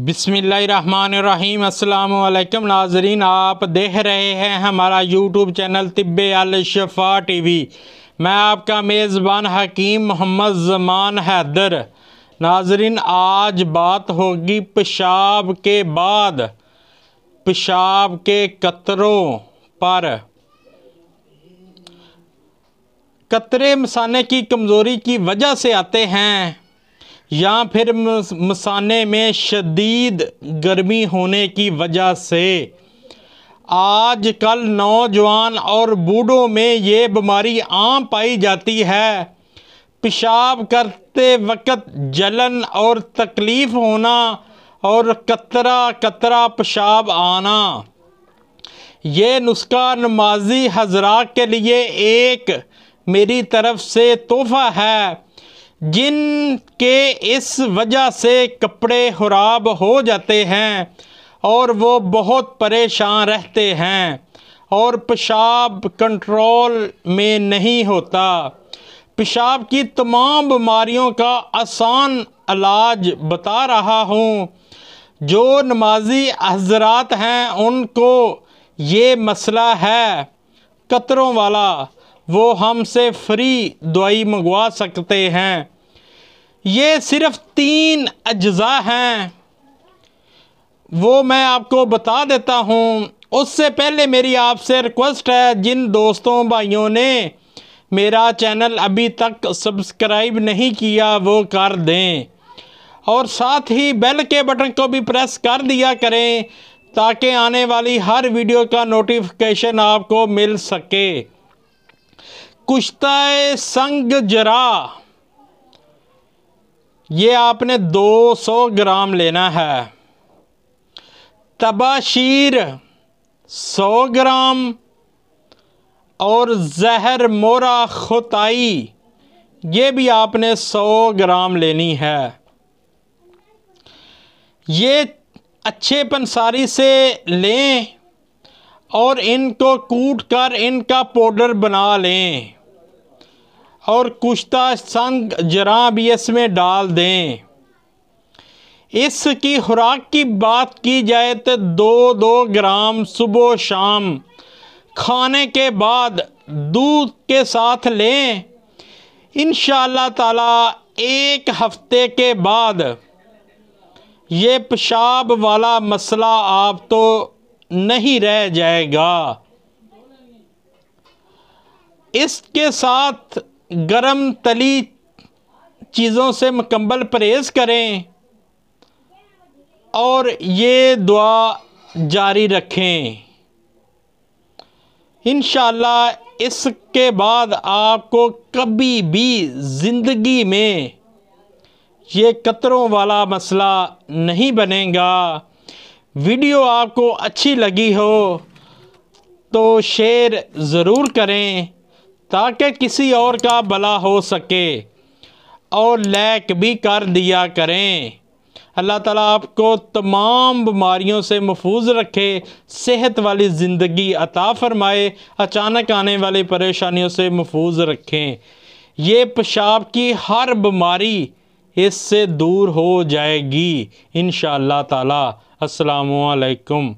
बिस्मिल्लाहिर्रहमानिर्रहीम। अस्सलाम वालेकुम नाजरीन, आप देख रहे हैं हमारा यूट्यूब चैनल तिब्बे अल शफा टीवी। मैं आपका मेज़बान हकीम मोहम्मद ज़मान हैदर। नाजरीन, आज बात होगी पेशाब के बाद पेशाब के कतरों पर। कतरे मसाने की कमज़ोरी की वजह से आते हैं या फिर मसाने में शदीद गर्मी होने की वजह से। आजकल नौजवान और बूढ़ों में ये बीमारी आम पाई जाती है। पेशाब करते वक्त जलन और तकलीफ़ होना और कतरा कतरा पेशाब आना। ये नुस्खा नमाजी हजरात के लिए एक मेरी तरफ से तोहफ़ा है, जिनके इस वजह से कपड़े ख़राब हो जाते हैं और वो बहुत परेशान रहते हैं और पेशाब कंट्रोल में नहीं होता। पेशाब की तमाम बीमारियों का आसान इलाज बता रहा हूँ। जो नमाजी हज़रात हैं उनको ये मसला है कतरों वाला, वो हमसे फ्री दवाई मंगवा सकते हैं। ये सिर्फ़ 3 अज्जा हैं, वो मैं आपको बता देता हूँ। उससे पहले मेरी आपसे रिक्वेस्ट है, जिन दोस्तों भाइयों ने मेरा चैनल अभी तक सब्सक्राइब नहीं किया वो कर दें और साथ ही बेल के बटन को भी प्रेस कर दिया करें ताकि आने वाली हर वीडियो का नोटिफिकेशन आपको मिल सके। कुश्ता संग जरा, ये आपने 200 ग्राम लेना है। तबाशीर 100 ग्राम और जहर मोरा खुताई ये भी आपने 100 ग्राम लेनी है। ये अच्छे पंसारी से लें और इनको कूट कर इनका पाउडर बना लें और कुश्ता संग जरा भी इसमें डाल दें। इसकी खुराक की बात की जाए तो 2-2 ग्राम सुबह शाम खाने के बाद दूध के साथ लें। इंशाअल्लाह ताला 1 हफ्ते के बाद ये पेशाब वाला मसला आप तो नहीं रह जाएगा। इसके साथ गरम तली चीज़ों से मुकम्मल परहेज़ करें और ये दुआ जारी रखें। इंशाअल्लाह इसके बाद आपको कभी भी ज़िंदगी में ये कतरों वाला मसला नहीं बनेगा। वीडियो आपको अच्छी लगी हो तो शेयर ज़रूर करें ताकि किसी और का भला हो सके और लाइक भी कर दिया करें। अल्लाह ताला आपको तमाम बीमारियों से महफूज रखे, सेहत वाली ज़िंदगी अता फ़रमाए, अचानक आने वाली परेशानियों से महफूज रखें। ये पेशाब की हर बीमारी इससे दूर हो जाएगी इंशाअल्लाह ताला। अस्सलामु अलैकुम।